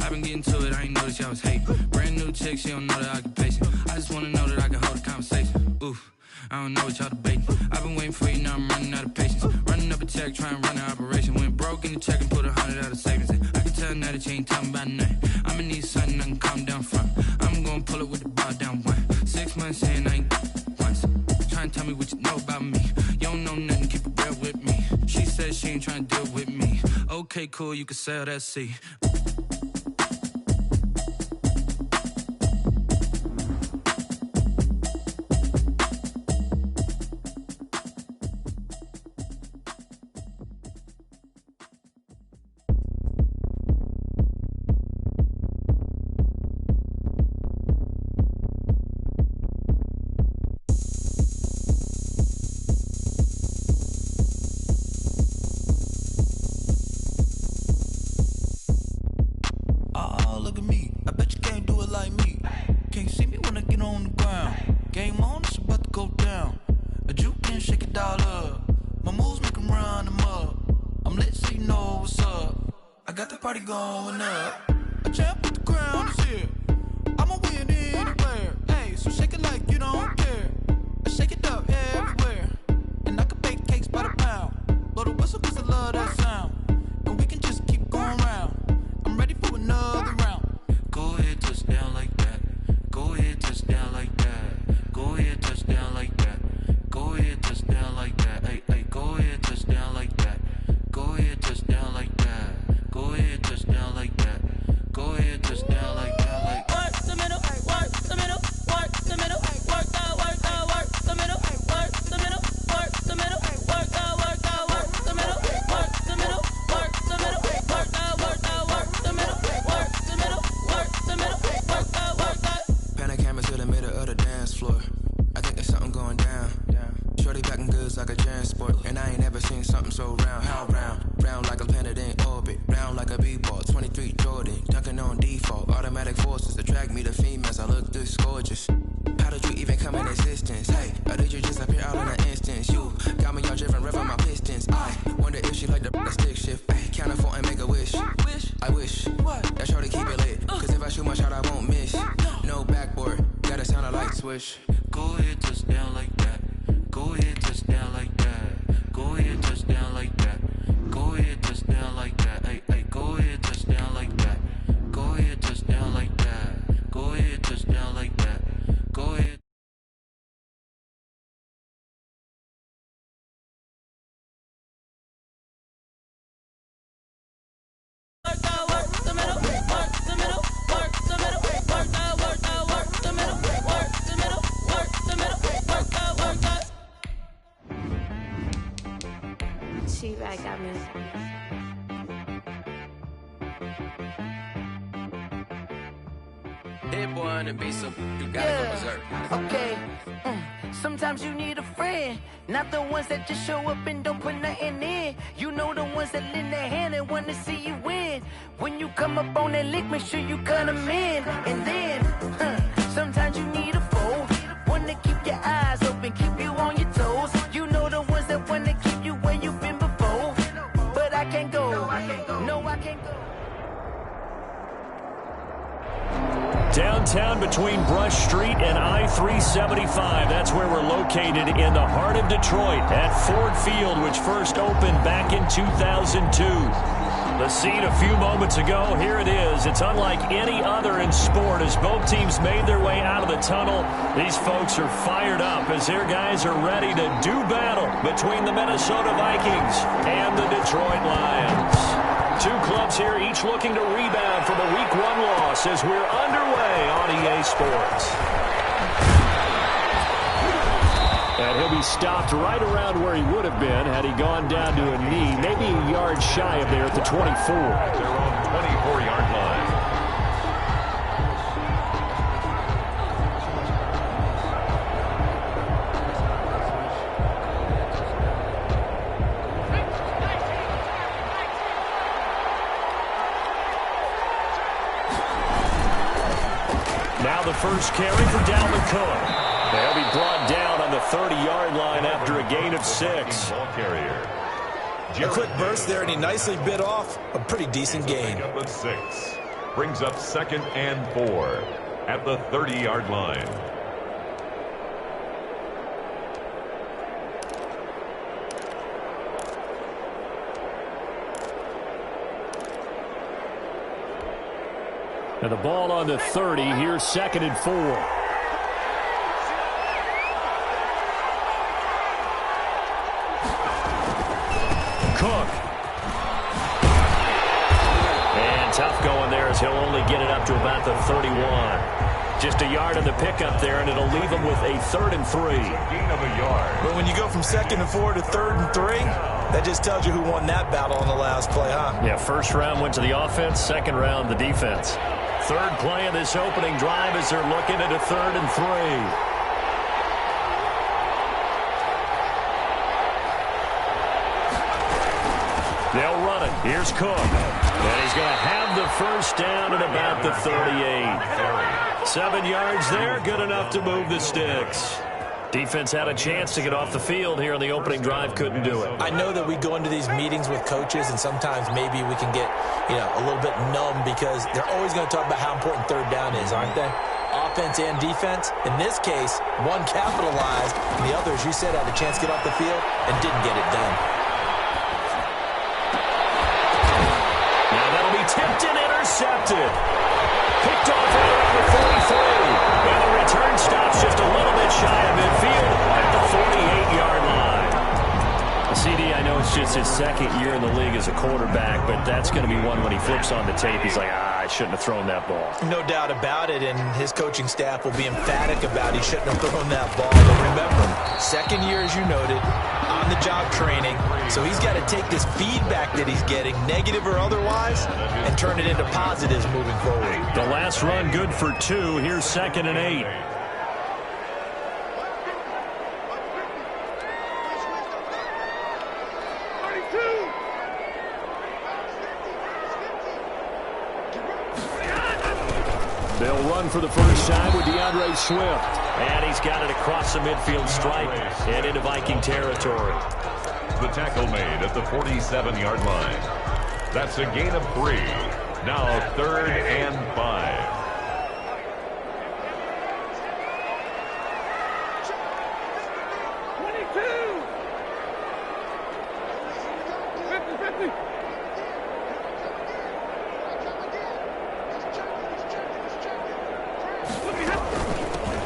I've been getting to it, I ain't noticed y'all was hating. Brand new chick, she don't know the occupation. I just wanna know that I can hold a conversation. Oof, I don't know what y'all debating. I've been waiting for you, now I'm running out of patience. Running up a check, trying to run an operation. Went broke in the check and put 100 out of savings in. I can tell now that you ain't talking about nothing. I'ma need something I can calm down from. I'm gonna pull it with the bar down one. 6 months in, I ain't once. Trying to tell me what you know about me. You don't know nothing, keep it real with me. She says she ain't trying to deal with me. Okay, cool, you can sell that seat. Go ahead, touch down like that. Go ahead, touch down like that. Go ahead, touch down like that. Go ahead, touch down like that. Hey, hey, go ahead, touch down like that. Go ahead, touch down like that. Go ahead, touch down like that. Go ahead. She-Rag got me. Hit boy on the beat, so you gotta go berserk. Okay. Sometimes you need a friend, not the ones that just show up and don't put nothing in. You know the ones that lend their hand and want to see you win. When you come up on that lick, make sure you cut them in. And then, sometimes you need a foe, one to keep your eyes open, keep you on your toes. You know the ones that want to keep you where you've been before. But I can't go, no, I can't go. Downtown between Brush Street and I-375. That's where we're located in the heart of Detroit at Ford Field, which first opened back in 2002. The scene a few moments ago, here it is. It's unlike any other in sport as both teams made their way out of the tunnel. These folks are fired up as their guys are ready to do battle between the Minnesota Vikings and the Detroit Lions. Two clubs here, each looking to rebound from a Week 1 loss as we're underway on EA Sports. And he'll be stopped right around where he would have been had he gone down to a knee, maybe a yard shy of there at the 24. They're on the 24-yard line. Now the first carry for Dalvin Cook. They'll be brought down on the 30-yard line after a gain of 6. Ball carrier. A quick burst there, and he nicely bit off a pretty decent gain. Up at 6. brings up 2nd and 4 at the 30-yard line. And the ball on the 30. Here's 2nd and 4. Cook. And tough going there as he'll only get it up to about the 31. Just a yard on the pickup there, and it'll leave him with a 3rd and 3. Gain of a yard. But when you go from 2nd and 4 to 3rd and 3, that just tells you who won that battle on the last play, huh? Yeah, first round went to the offense, second round the defense. Third play of this opening drive as they're looking at a 3rd and 3. They'll run it. Here's Cook. And he's going to have the first down at about the 38. 7 yards there, good enough to move the sticks. Defense had a chance to get off the field here on the opening drive, couldn't do it. I know that we go into these meetings with coaches, and sometimes maybe we can get, a little bit numb because they're always going to talk about how important 3rd down is, aren't they? Offense and defense. In this case, one capitalized, and the other, as you said, had a chance to get off the field and didn't get it done. Now that'll be tipped and intercepted. Picked off right around the 43. And the return stops just a little bit shy of midfield at the 48-yard line. CD, I know it's just his 2nd year in the league as a quarterback, but that's going to be one when he flips on the tape. He's like, I shouldn't have thrown that ball. No doubt about it, and his coaching staff will be emphatic about he shouldn't have thrown that ball. But remember, 2nd year, as you noted, on-the-job training, so he's got to take this feedback that he's getting, negative or otherwise, and turn it into positives moving forward. The last run good for 2. Here's 2nd and 8. They'll run for the first time with DeAndre Swift. And he's got it across the midfield stripe and into Viking territory. The tackle made at the 47-yard line. That's a gain of 3. Now 3rd and 5.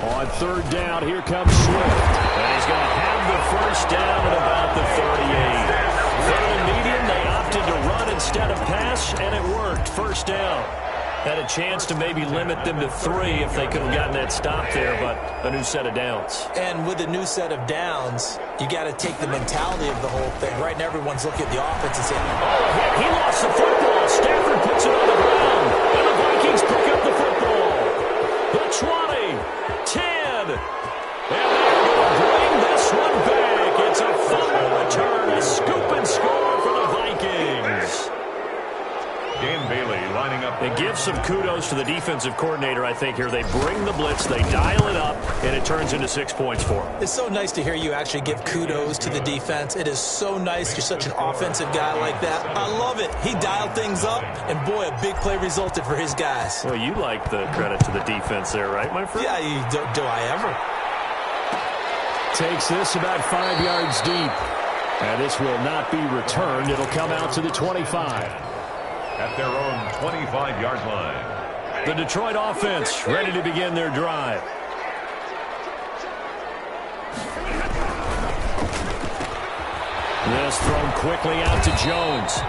On 3rd down, here comes Swift. And he's going to have the first down at about the 38. 3rd and medium, they opted to run instead of pass, and it worked. First down. Had a chance to maybe limit them to 3 if they could have gotten that stop there, but a new set of downs. And with a new set of downs, you got to take the mentality of the whole thing. Right now, everyone's looking at the offense and saying, oh, he lost the football. Stafford puts it on the ground, and the Vikings pick up the football. The 20, 10, and they're going to bring this one back. It's a fumble return, a scoop and score for the Vikings. Dan Bailey lining up. It gives some kudos to the defensive coordinator, I think, here. They bring the blitz, they dial it up, and it turns into 6 points for them. It's so nice to hear you actually give kudos to the defense. It is so nice. You're such an offensive guy like that. I love it. He dialed things up, and boy, a big play resulted for his guys. Well, you like the credit to the defense there, right, my friend? Yeah, do I ever? Takes this about 5 yards deep. And this will not be returned. It'll come out to the 25. At their own 25-yard line. The Detroit offense ready to begin their drive. This thrown quickly out to Jones.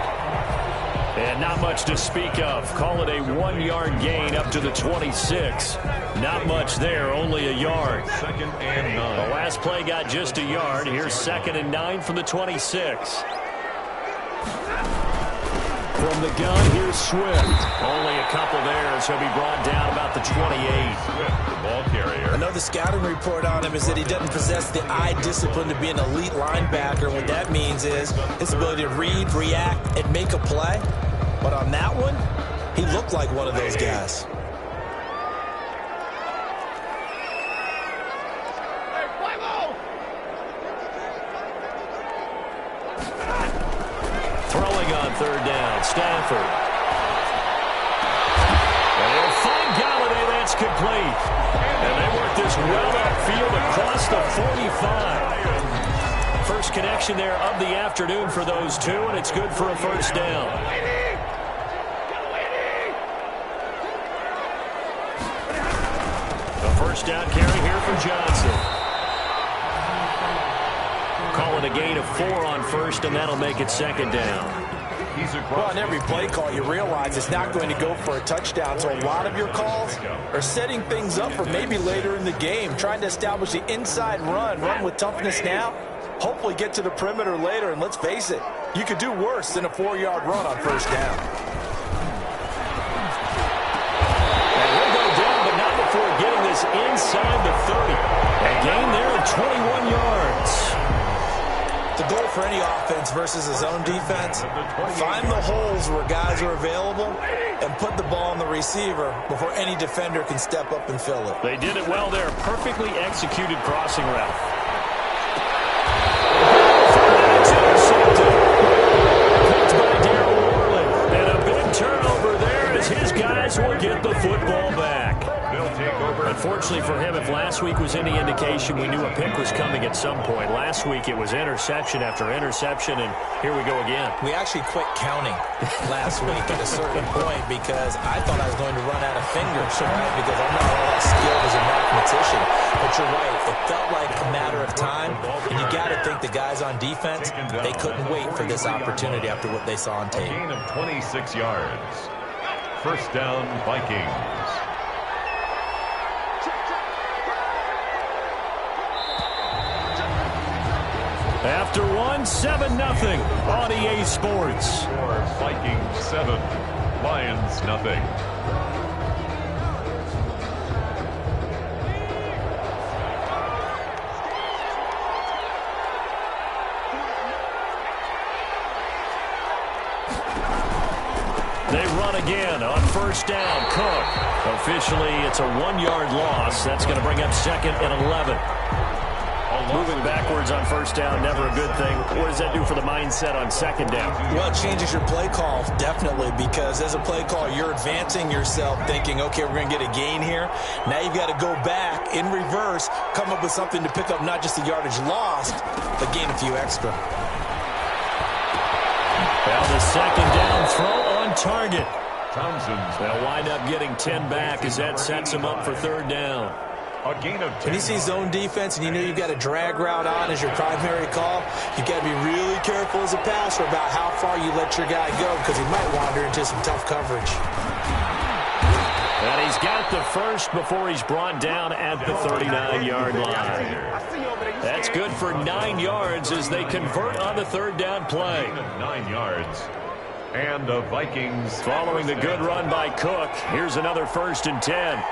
And not much to speak of. Call it a 1-yard gain up to the 26. Not much there, only a yard. 2nd and 9. The last play got just a yard. Here's 2nd and 9 from the 26. From the gun, here's Swift. Only a couple there as he'll be brought down about the 28. Swift, the ball carrier. I know the scouting report on him is that he doesn't possess the eye discipline to be an elite linebacker. What that means is his ability to read, react, and make a play. But on that one, he looked like one of those guys. Throwing on 3rd down, Stafford. It's complete. And they work this well upfield across the 45. First connection there of the afternoon for those two, and it's good for a first down. The first down carry here for Johnson. Calling a gain of 4 on first, and that'll make it second down. Well, on every play call, you realize it's not going to go for a touchdown, so a lot of your calls are setting things up for maybe later in the game, trying to establish the inside run with toughness now, hopefully get to the perimeter later, and let's face it, you could do worse than a 4-yard run on first down. And he'll go down, but not before getting this inside the 30. A gain there of 21 yards. The goal for any offense versus his own defense, find the holes where guys are available and put the ball on the receiver before any defender can step up and fill it. They did it well there. Perfectly executed crossing route. Picked by Darryl Worley. And a big turnover there as his guys will get the football back. Unfortunately for him, if last week was any indication, we knew a pick was coming at some point. Last week it was interception after interception, and here we go again. We actually quit counting last week at a certain point because I thought I was going to run out of fingers, right? Because I'm not all that skilled as a mathematician. But you're right. It felt like a matter of time, and you got to think the guys on defense, they couldn't wait for this opportunity after what they saw on tape. A gain of 26 yards. First down, Vikings. After 7-0 on EA Sports. Vikings 7, Lions nothing. They run again on first down. Cook. Officially, it's a 1-yard loss. That's going to bring up second and 11. Moving backwards on first down, never a good thing. What does that do for the mindset on second down? Well, it changes your play call, definitely, because as a play call, you're advancing yourself thinking, okay, we're going to get a gain here. Now you've got to go back in reverse, come up with something to pick up not just the yardage lost, but gain a few extra. Well, the second down throw on target. Townsend's. They'll wind up getting 10 back as that sets them up for third down. A gain of 10. When you see zone defense and you know you've got a drag route on as your primary call, you've got to be really careful as a passer about how far you let your guy go because he might wander into some tough coverage. And he's got the first before he's brought down at the 39-yard line. That's good for 9 yards as they convert on the third down play. 9 yards. And the Vikings. Following the good run by Cook, here's another 1st and 10.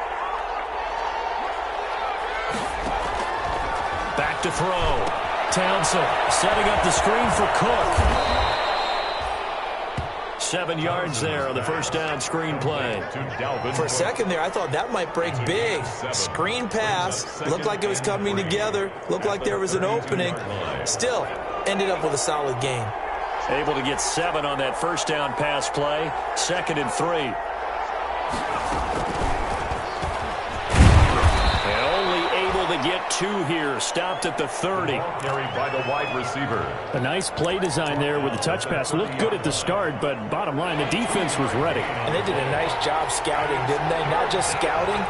Back to throw. Townsend setting up the screen for Cook. 7 yards there on the first down screen play. For a second there, I thought that might break big. Screen pass. Looked like it was coming together. Looked like there was an opening. Still, ended up with a solid gain. Able to get 7 on that first down pass play. 2nd and 3. To get 2 here, stopped at the 30. Carried by the wide receiver. A nice play design there with the touch pass. Looked good at the start, but bottom line, the defense was ready. And they did a nice job scouting, didn't they? Not just scouting,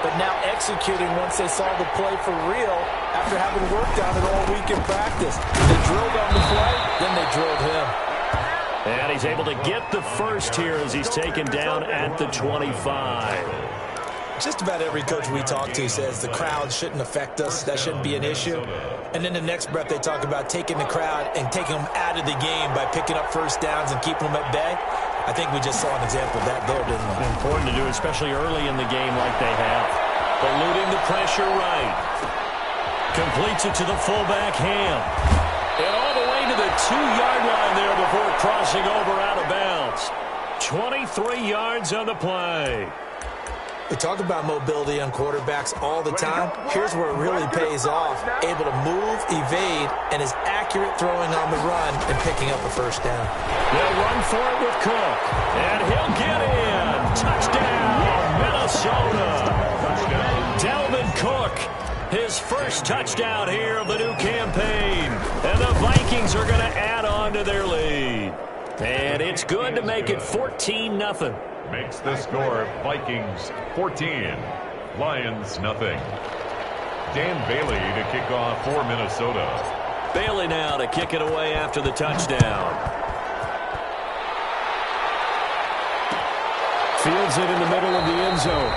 but now executing once they saw the play for real after having worked on it all week in practice. They drilled on the play, then they drilled him. And he's able to get the first here as he's taken down at the 25. Just about every coach we talk to says the crowd shouldn't affect us. That shouldn't be an issue. And then the next breath they talk about taking the crowd and taking them out of the game by picking up first downs and keeping them at bay. I think we just saw an example of that there, didn't we? Important to do, especially early in the game like they have. Eluding the pressure right. Completes it to the fullback, Ham. And all the way to the 2-yard line there before crossing over out of bounds. 23 yards on the play. We talk about mobility on quarterbacks all the time. Here's where it really pays off. Able to move, evade, and is accurate throwing on the run and picking up a first down. They'll run for it with Cook. And he'll get in. Touchdown, Minnesota. first touchdown here of the new campaign. And the Vikings are going to add on to their lead. And it's good to make it 14-0. Makes the score Vikings 14, Lions nothing. Dan Bailey to kick off for Minnesota. Bailey now to kick it away after the touchdown. Fields it in the middle of the end zone.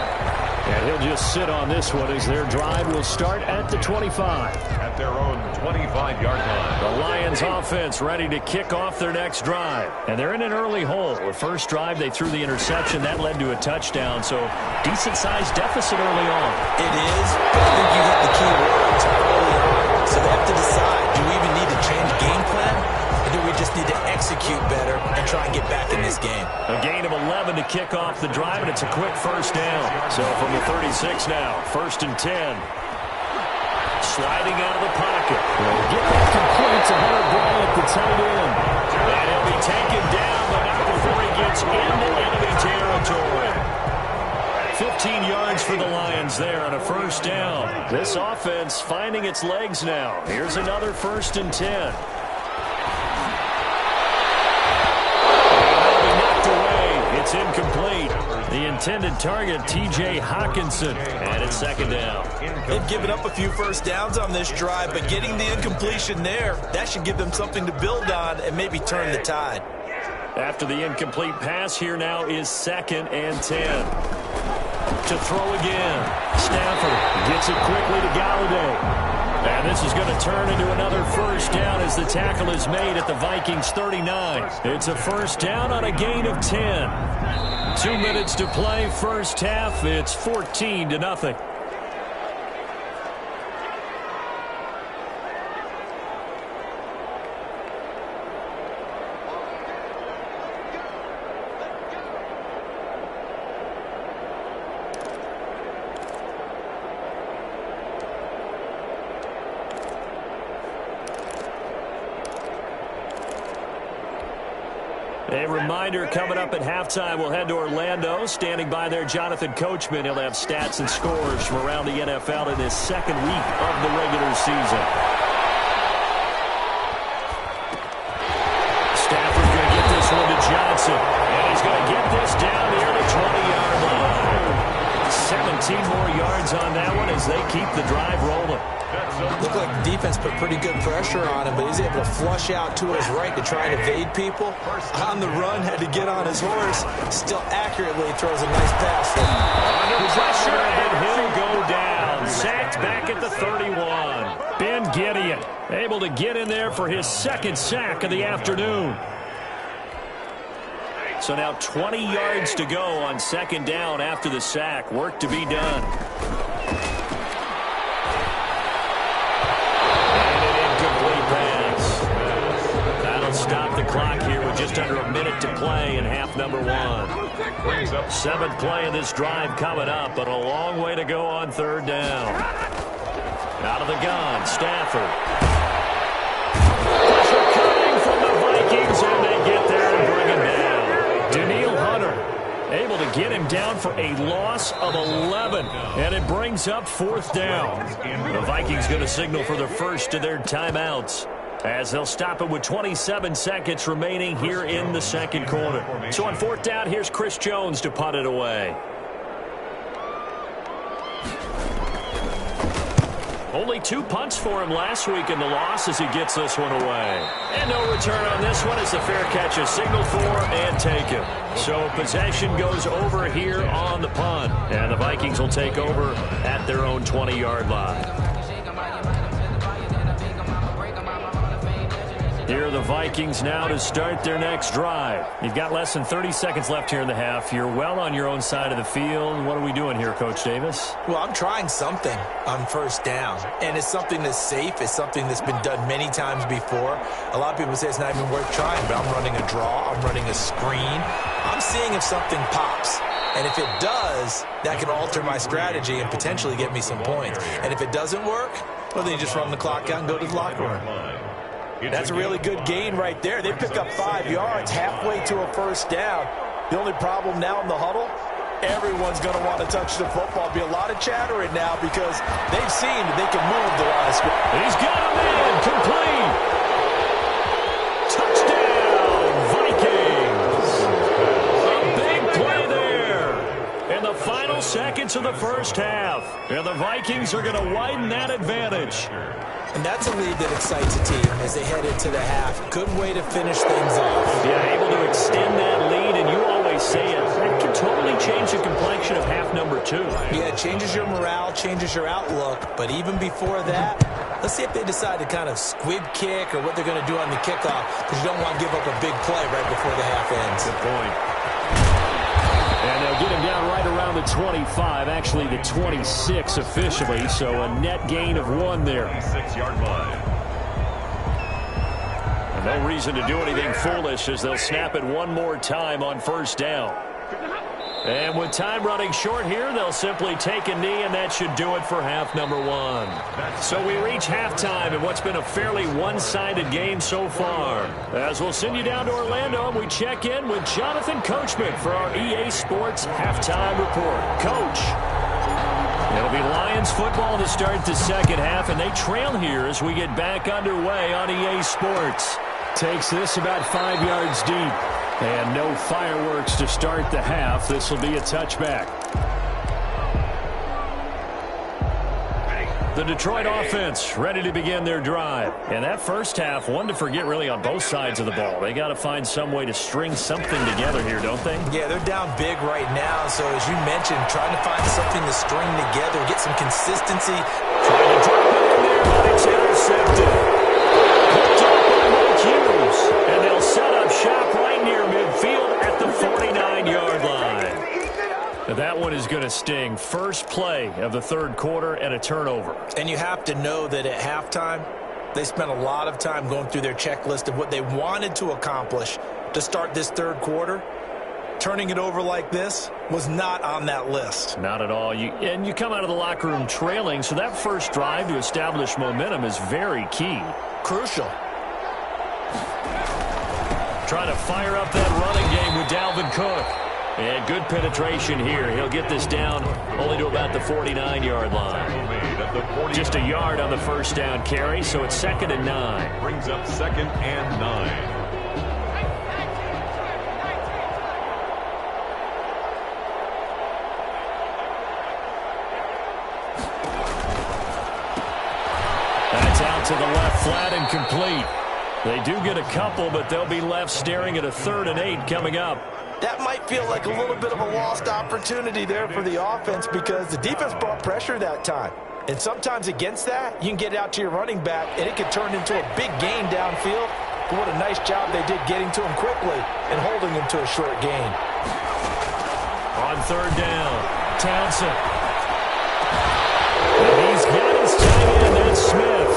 And he'll just sit on this one as their drive will start at the 25. At their own 25-yard line. The Lions offense ready to kick off their next drive. And they're in an early hole. The first drive, they threw the interception. That led to a touchdown. So decent-sized deficit early on. It is, but I think you hit the key words early on. So they have to decide, do we even need to change game plan? Or do we just need to execute better and try and get back in this game? A gain of 11 to kick off the drive, and it's a quick first down. So from the 36 now, 1st and 10. Sliding out of the pocket. We'll get that complete to Hunter Bryant, the tight end. And he'll be taken down, but not before he gets into enemy territory. 15 yards for the Lions there on a first down. This offense finding its legs now. Here's another 1st and 10. It's incomplete. The intended target, T.J. Hawkinson, and it's 2nd down. They've given up a few first downs on this drive, but getting the incompletion there, that should give them something to build on and maybe turn the tide. After the incomplete pass, here now is 2nd and 10. To throw again. Stafford gets it quickly to Galladay. And this is going to turn into another first down as the tackle is made at the Vikings 39. It's a first down on a gain of 10. 2 minutes to play, first half. It's 14-0. A reminder coming up at halftime, we'll head to Orlando. Standing by there, Jonathan Coachman. He'll have stats and scores from around the NFL in this 2nd week of the regular season. Stafford's going to get this one to Johnson. And he's going to get this down near the 20-yard line. 17 more yards on that one as they keep the drive rolling. Looked like the defense put pretty good pressure on him, but he's able to flush out to his right to try and evade people. On the run, had to get on his horse. Still accurately throws a nice pass. Under pressure, and he'll go down. Sacked back at the 31. Ben Gideon able to get in there for his 2nd sack of the afternoon. So now 20 yards to go on 2nd down after the sack. Work to be done. Stop the clock here with just under a minute to play in half number 1. 7th play of this drive coming up, but a long way to go on 3rd down. Out of the gun, Stafford. Pressure coming from the Vikings, and they get there and bring him down. Danielle Hunter able to get him down for a loss of 11, and it brings up 4th down. The Vikings going to signal for the first of their timeouts, as they'll stop it with 27 seconds remaining here in the 2nd quarter. So on 4th down, here's Chris Jones to punt it away. Only 2 punts for him last week in the loss as he gets this one away. And no return on this one as the fair catch is signaled for and taken. So possession goes over here on the punt. And the Vikings will take over at their own 20-yard line. Here are the Vikings now to start their next drive. You've got less than 30 seconds left here in the half. You're well on your own side of the field. What are we doing here, Coach Davis? Well, I'm trying something on 1st down, and it's something that's safe. It's something that's been done many times before. A lot of people say it's not even worth trying, but I'm running a draw. I'm running a screen. I'm seeing if something pops. And if it does, that can alter my strategy and potentially get me some points. And if it doesn't work, well, then you just run the clock out and go to the locker room. That's a really good gain right there. They pick up 5 yards halfway to a 1st down. The only problem now in the huddle, everyone's going to want to touch the football. Be a lot of chatter right now because they've seen that they can move the line of scrimmage. He's got a man complete. Touchdown, Vikings. A big play there in the final seconds of the first half. And the Vikings are going to widen that advantage. And that's a lead that excites a team as they head into the half. Good way to finish things off. Yeah, able to extend that lead, and you always say it. That can totally change the complexion of half number 2. Yeah, it changes your morale, changes your outlook. But even before that, let's see if they decide to kind of squib kick or what they're going to do on the kickoff, because you don't want to give up a big play right before the half ends. Good point. And they'll get him down right around the 25, actually the 26 officially, so a net gain of 1 there. 6-yard line. And no reason to do anything foolish as they'll snap it one more time on first down. And with time running short here, they'll simply take a knee, and that should do it for half number 1. So we reach halftime in what's been a fairly one-sided game so far. As we'll send you down to Orlando, and we check in with Jonathan Coachman for our EA Sports Halftime Report. Coach. It'll be Lions football to start the second half, and they trail here as we get back underway on EA Sports. Takes this about 5 yards deep. And no fireworks to start the half. This will be a touchback. The Detroit offense ready to begin their drive. And that first half, one to forget really on both sides of the ball. They got to find some way to string something together here, don't they? Yeah, they're down big right now. So as you mentioned, trying to find something to string together, get some consistency. Trying to drop it in there, but it's intercepted. Picked up by Mike Hughes. And they'll set up shop right near midfield at the 49-yard line. Now that one is going to sting. First play of the third quarter and a turnover. And you have to know that at halftime, they spent a lot of time going through their checklist of what they wanted to accomplish to start this third quarter. Turning it over like this was not on that list. Not at all. And you come out of the locker room trailing, so that first drive to establish momentum is very key. Crucial. Trying to fire up that running game with Dalvin Cook. And good penetration here. He'll get this down only to about the 49-yard line. Just a yard on the first down carry, so it's 2nd and 9. Brings up 2nd and 9. That's out to the left, flat and complete. They do get a couple, but they'll be left staring at a 3rd and 8 coming up. That might feel like a little bit of a lost opportunity there for the offense because the defense brought pressure that time. And sometimes against that, you can get out to your running back, and it can turn into a big gain downfield. But what a nice job they did getting to him quickly and holding him to a short gain. On 3rd down, Townsend. And he's got his tight end, that's Smith.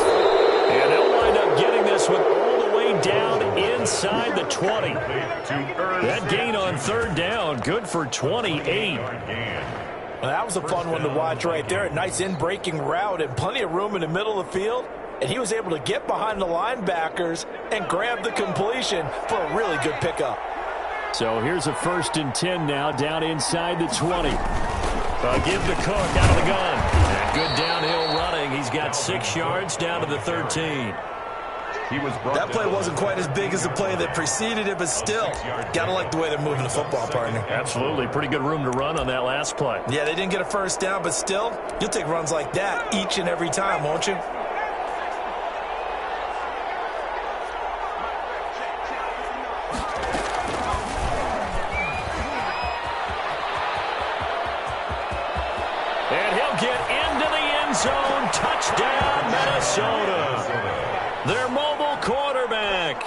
And they'll wind up getting this one all the way down inside the 20. That gain on 3rd down, good for 28. Well, that was a fun one to watch right there. A nice in-breaking route and plenty of room in the middle of the field. And he was able to get behind the linebackers and grab the completion for a really good pickup. So here's a 1st and 10 now, down inside the 20. Give the Cook out of the gun. And good downhill running. He's got 6 yards down to the 13. That play wasn't quite as big as the play that preceded it, but still, got to like the way they're moving the football, partner. Absolutely. Pretty good room to run on that last play. Yeah, they didn't get a first down, but still, you'll take runs like that each and every time, won't you? And he'll get into the end zone. Touchdown, Minnesota. Their mobile quarterback.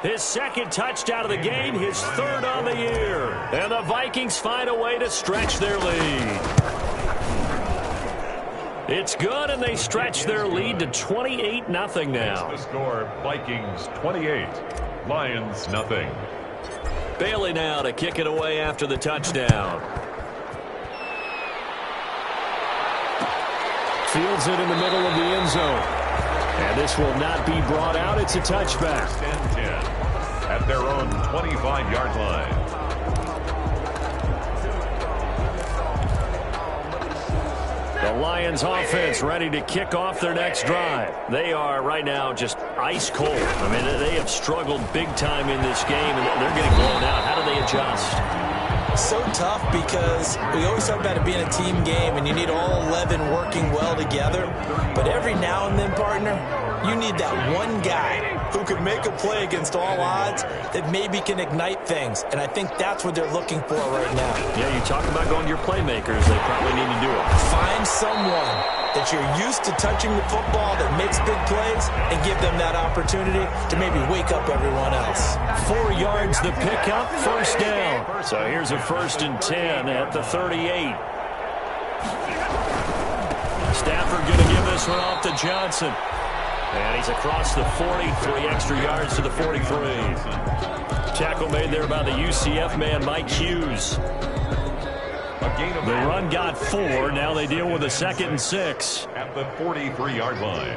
His 2nd touchdown of the game, his 3rd on the year. And the Vikings find a way to stretch their lead. It's good, and they stretch their lead to 28-0 now. The score, Vikings 28, Lions nothing. Bailey now to kick it away after the touchdown. Fields it in the middle of the end zone. And this will not be brought out. It's a touchback. 10-10 at their own 25-yard line. Lions offense ready to kick off their next drive. They are right now just ice cold. I mean, they have struggled big time in this game, and they're getting blown out. How do they adjust? So tough because we always talk about it being a team game, and you need all 11 working well together. But every now and then, partner, you need that one guy who can make a play against all odds that maybe can ignite things. And I think that's what they're looking for right now. Yeah, you talk about going to your playmakers. They probably need to do it. Find someone that you're used to touching the football that makes big plays and give them that opportunity to maybe wake up everyone else. 4 yards the pickup, first down. So here's a 1st and 10 at the 38. Stafford going to give this one off to Johnson. And he's across the 40, 3 extra yards to the 43. Tackle made there by the UCF man, Mike Hughes. The run got 4. Now they deal with a 2nd and 6. At the 43-yard line.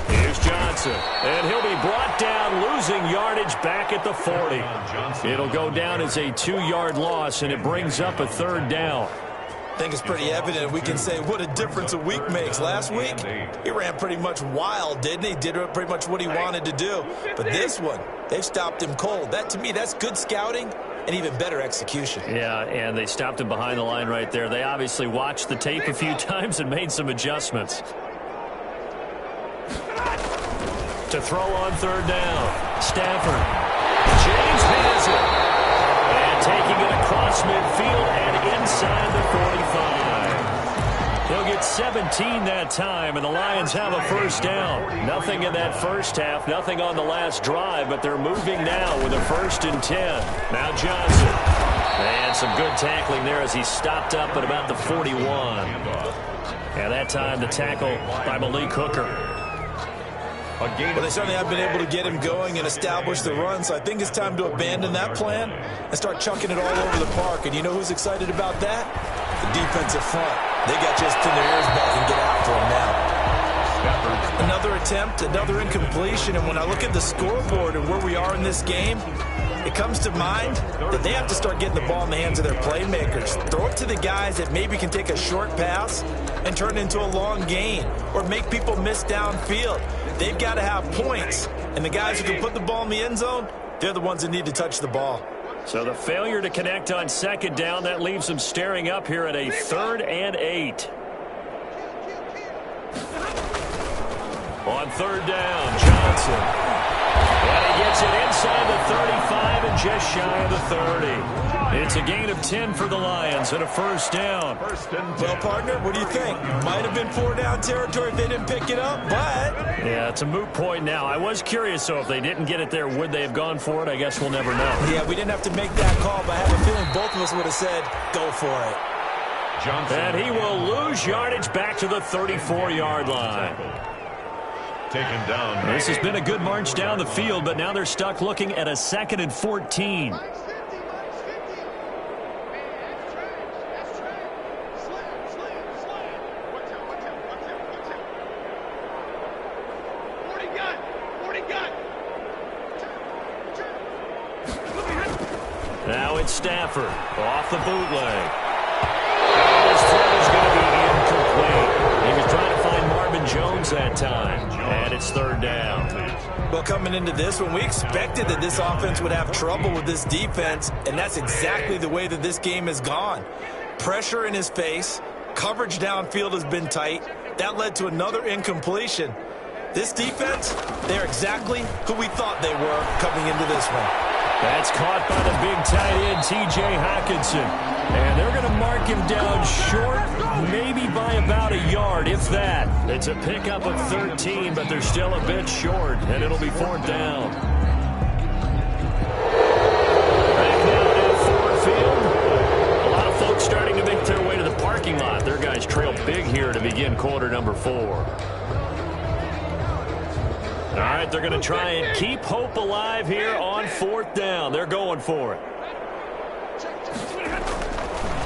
Here's Johnson. And he'll be brought down, losing yardage back at the 40. It'll go down as a 2-yard loss, and it brings up a 3rd down. I think it's pretty evident. We can say what a difference a week makes. Last week, he ran pretty much wild, didn't he? Did pretty much what he wanted to do. But this one, they've stopped him cold. That, to me, that's good scouting and even better execution. Yeah, and they stopped him behind the line right there. They obviously watched the tape a few times and made some adjustments. To throw on 3rd down, Stafford. James has it. And taking it across midfield and inside the 45. He'll get 17 that time, and the Lions have a 1st down. Nothing in that first half, nothing on the last drive, but they're moving now with a 1st and 10. Now Johnson. And some good tackling there as he stopped up at about the 41. And that time the tackle by Malik Hooker. Well, they certainly have been able to get him going and establish the run, so I think it's time to abandon that plan and start chucking it all over the park. And you know who's excited about that? The defensive front. They got just pin their ears back and get after him now. Another attempt, another incompletion, and when I look at the scoreboard and where we are in this game, it comes to mind that they have to start getting the ball in the hands of their playmakers. Throw it to the guys that maybe can take a short pass and turn it into a long gain or make people miss downfield. They've got to have points, and the guys who can put the ball in the end zone, they're the ones that need to touch the ball. So the failure to connect on 2nd down, that leaves them staring up here at a 3rd and 8. On 3rd down, Johnson. And he gets it inside the 35 and just shy of the 30. It's a gain of 10 for the Lions and a 1st down. Well, partner, what do you think? Might have been 4-down territory if they didn't pick it up, but... Yeah, it's a moot point now. I was curious, so if they didn't get it there, would they have gone for it? I guess we'll never know. Yeah, we didn't have to make that call, but I have a feeling both of us would have said, go for it. Johnson. And he will lose yardage back to the 34-yard line. Taken down. This has been a good march down the field, but now they're stuck looking at a 2nd and 14. Now it's Stafford off the bootleg. His throw is going to be incomplete. He was trying to find Marvin Jones that time, and it's 3rd down. Well, coming into this one, we expected that this offense would have trouble with this defense, and that's exactly the way that this game has gone. Pressure in his face, coverage downfield has been tight. That led to another incompletion. This defense, they're exactly who we thought they were coming into this one. That's caught by the big tight end, T.J. Hockenson. And they're going to mark him down short, maybe by about a yard, if that. It's a pickup of 13, but they're still a bit short, and it'll be 4th down. Back now at Ford Field. A lot of folks starting to make their way to the parking lot. Their guys trail big here to begin quarter number 4. All right, they're going to try and keep hope alive here on 4th down. They're going for it.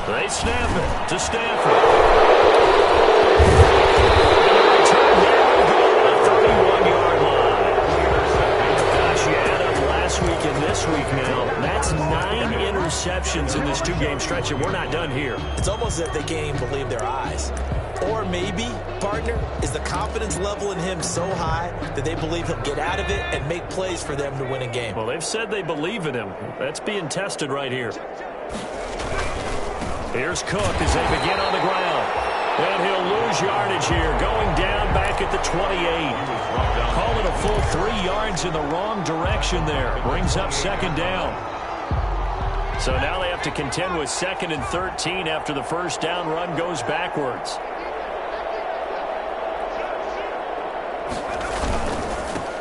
They snap it to Stafford. And the return here will go to the 31-yard line. Gosh, you add up last week and this week now. That's That's 9 interceptions in this 2-game stretch, and we're not done here. It's almost as if they can't even believe their eyes. Or maybe, partner, is the confidence level in him so high that they believe he'll get out of it and make plays for them to win a game. Well, they've said they believe in him. That's being tested right here. Here's Cook as they begin on the ground. And he'll lose yardage here, going down back at the 28. Call it a full 3 yards in the wrong direction there. Brings up second down. So now they have to contend with 2nd and 13 after the first down run goes backwards.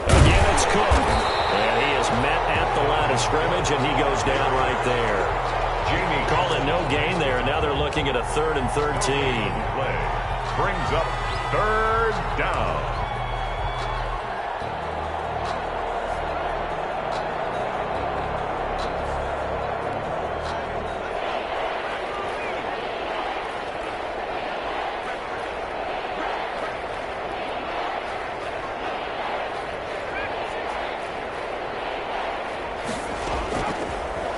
Again, it's Cook. And he is met at the line of scrimmage, and he goes down right there. Jamie Call it no gain there, and now they're looking at a 3rd and 13. play brings up 3rd down.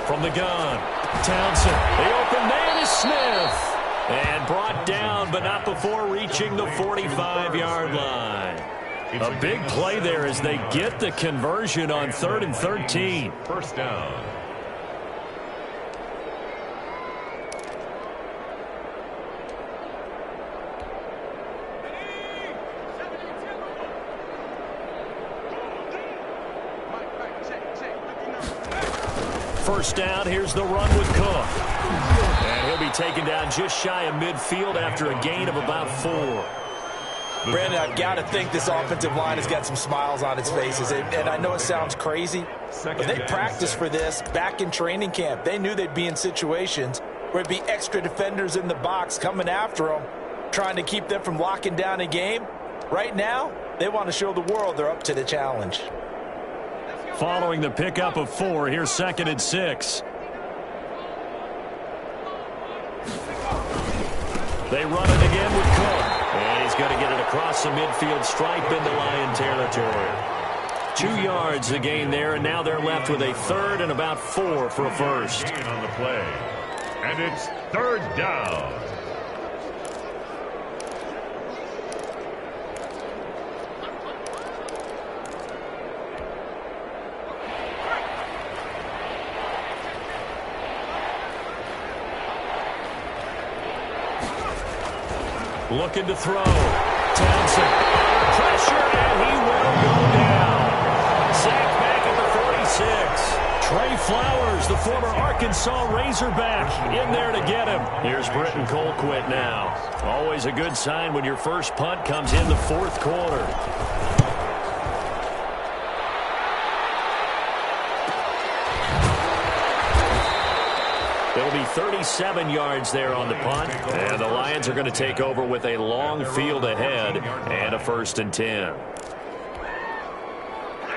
From the gun, Townsend. The open man is Smith. And brought down, but not before reaching the 45-yard line. A big play there as they get the conversion on 3rd and 13. First down. First down, here's the run with Cook. And he'll be taken down just shy of midfield after a gain of about 4. Brandon, I've got to think this offensive line has got some smiles on its faces. And I know it sounds crazy, but they practiced for this back in training camp. They knew they'd be in situations where it'd be extra defenders in the box coming after them, trying to keep them from locking down a game. Right now, they want to show the world they're up to the challenge. Following the pickup of 4, here's 2nd and 6. They run it again with Cook. And he's going to get it across the midfield stripe into Lion territory. 2 yards the gain there, and now they're left with a 3rd and about 4 for a first. Gain on the play. And it's 3rd down. Looking to throw. Townsend. Pressure, and he will go down. Sacked back at the 46. Trey Flowers, the former Arkansas Razorback, in there to get him. Here's Britton Colquitt now. Always a good sign when your first punt comes in the 4th quarter. It'll be 37 yards there on the punt, and the Lions are going to take over with a long field ahead and a 1st and 10.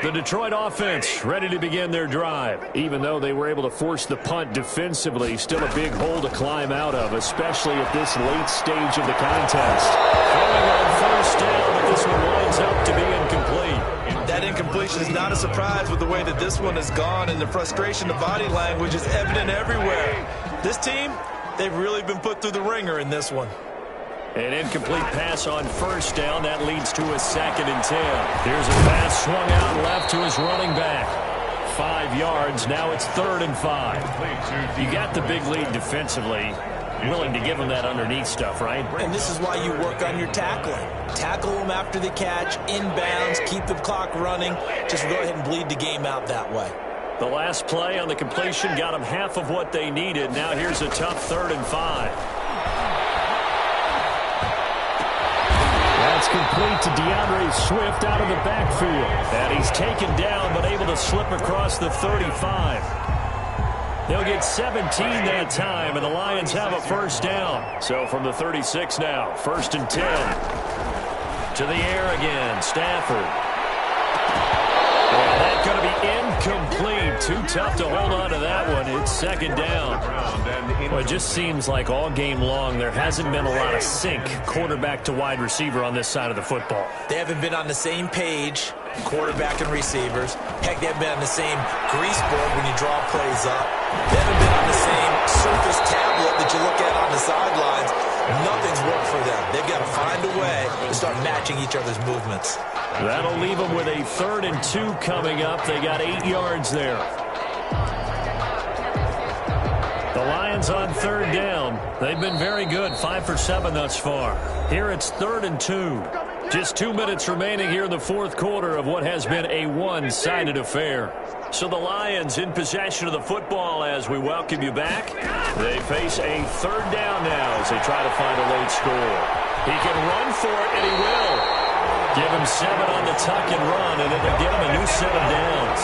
The Detroit offense ready to begin their drive. Even though they were able to force the punt defensively, still a big hole to climb out of, especially at this late stage of the contest. Going on 1st down, but this one winds up to be incomplete. That incompletion is not a surprise with the way that this one has gone, and the frustration, the body language is evident everywhere. This team, they've really been put through the ringer in this one. An incomplete pass on 1st down. That leads to a 2nd and 10. Here's a pass swung out left to his running back. 5 yards. Now it's 3rd and 5. You got the big lead defensively. Willing to give them that underneath stuff, right? And this is why you work on your tackling. Tackle them after the catch, inbounds, keep the clock running. Just go ahead and bleed the game out that way. The last play on the completion got them half of what they needed. Now here's a tough 3rd and 5. That's complete to DeAndre Swift out of the backfield. And he's taken down but able to slip across the 35. They'll get 17 that time, and the Lions have a 1st down. So from the 36 now, 1st and 10. To the air again, Stafford. And that's going to be incomplete. Too tough to hold on to that one. It's 2nd down. Well, it just seems like all game long there hasn't been a lot of sync quarterback to wide receiver on this side of the football. They haven't been on the same page, quarterback and receivers. Heck, they've been on the same grease board when you draw plays up. They haven't been on the same surface tablet that you look at on the sidelines. Nothing's worked for them. They've got to find a way to start matching each other's movements. That'll leave them with a 3rd and 2 coming up. They got 8 yards there. The Lions on 3rd down. They've been very good, 5 for 7 thus far. Here it's 3rd and 2. Just 2 minutes remaining here in the 4th quarter of what has been a one-sided affair. So the Lions in possession of the football as we welcome you back. They face a 3rd down now as they try to find a late score. He can run for it, and he will. Give him 7 on the tuck and run, and it'll get him a new set of downs.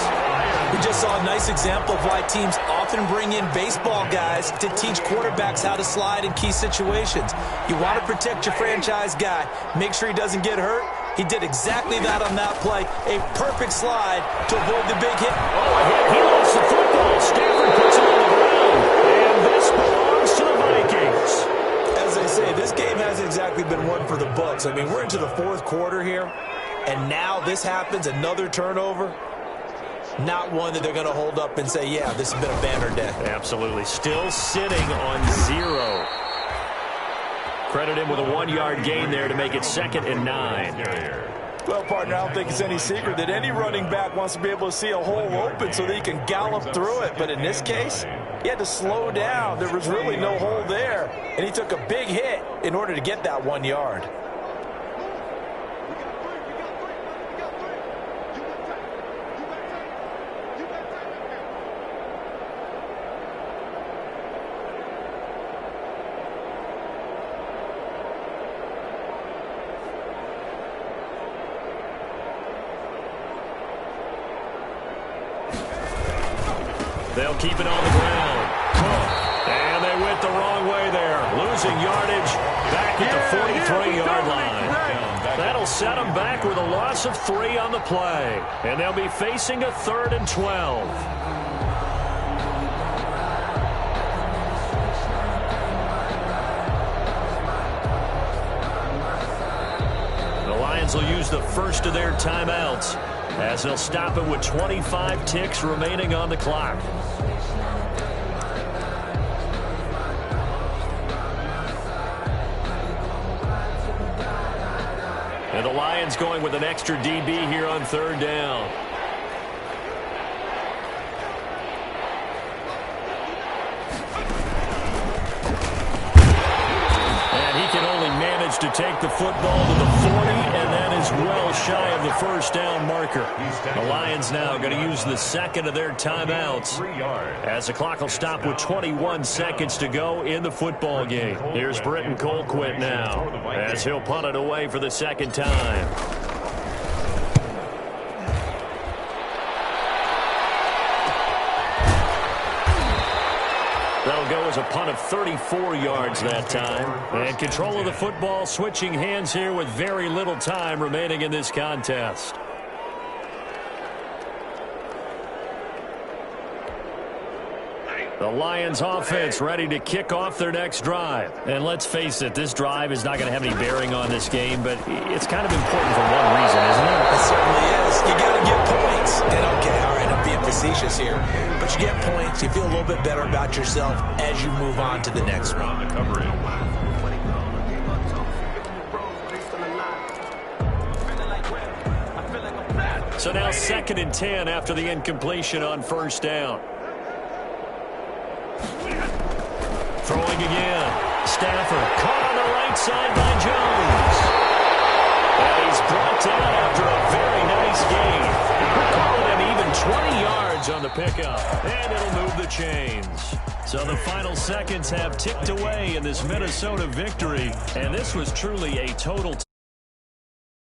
We just saw a nice example of why teams often bring in baseball guys to teach quarterbacks how to slide in key situations. You want to protect your franchise guy. Make sure he doesn't get hurt. He did exactly that on that play. A perfect slide to avoid the big hit. Oh, a hit. He lost the football. Stafford puts it on the ground. And this belongs to the Vikings. As they say, this game hasn't exactly been one for the books. I mean, we're into the 4th quarter here, and now this happens, another turnover. Not one that they're going to hold up and say, yeah, this has been a banner day. Absolutely. Still sitting on 0. Credit him with a 1-yard gain there to make it 2nd and 9. Well, partner, I don't think it's any secret that any running back wants to be able to see a hole open so that he can gallop through it. But in this case, he had to slow down. There was really no hole there. And he took a big hit in order to get that 1 yard. They'll keep it on the ground. And they went the wrong way there. Losing yardage back at the 43-yard line. That'll set them back with a loss of 3 on the play. And they'll be facing a 3rd and 12. The Lions will use the first of their timeouts as they'll stop it with 25 ticks remaining on the clock. And the Lions going with an extra DB here on 3rd down. And he can only manage to take the football to the 40, and that is well shy of the 1st down marker. The Lions now going to use the 2nd of their timeouts as the clock will stop with 21 seconds to go in the football game. Here's Britton Colquitt now as he'll punt it away for the 2nd time. That'll go as a punt of 34 yards that time. And control of the football switching hands here with very little time remaining in this contest. The Lions offense ready to kick off their next drive. And let's face it, this drive is not going to have any bearing on this game, but it's kind of important for one reason, isn't it? It certainly is. You got to get points. And okay, all right, I'm being facetious here, but you get points, you feel a little bit better about yourself as you move on to the next one. So now 2nd and 10 after the incompletion on 1st down. Throwing again. Stafford caught on the right side by Jones. And he's brought down after a very nice gain. We're calling him even 20 yards on the pickup. And it'll move the chains. So the final seconds have ticked away in this Minnesota victory. And this was truly a total